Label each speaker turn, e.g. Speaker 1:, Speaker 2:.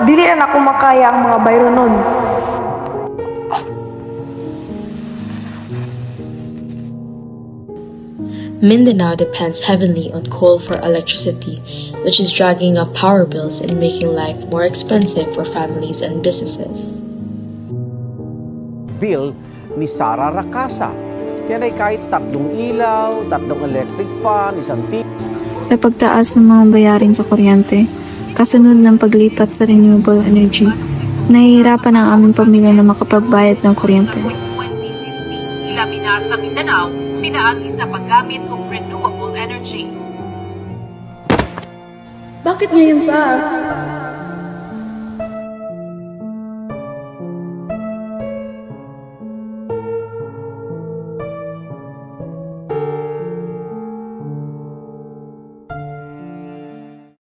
Speaker 1: dili na ako makaya ang mga bayro nun.
Speaker 2: Mindanao depends heavily on coal for electricity, which is dragging up power bills and making life more expensive for families and businesses.
Speaker 3: Bill ni Sara Racasa. Yan ay kahit 3 ilaw, 3 electric fan, 1 TV.
Speaker 4: Sa pagtaas ng mga bayarin sa kuryente, kasunod ng paglipat sa renewable energy, nahihirapan ang aming pamilya na makapagbayad ng kuryente.
Speaker 5: 2050, ilabi na sa Mindanao, pinaagi sa paggamit ng renewable energy.
Speaker 6: Bakit ngayon pa?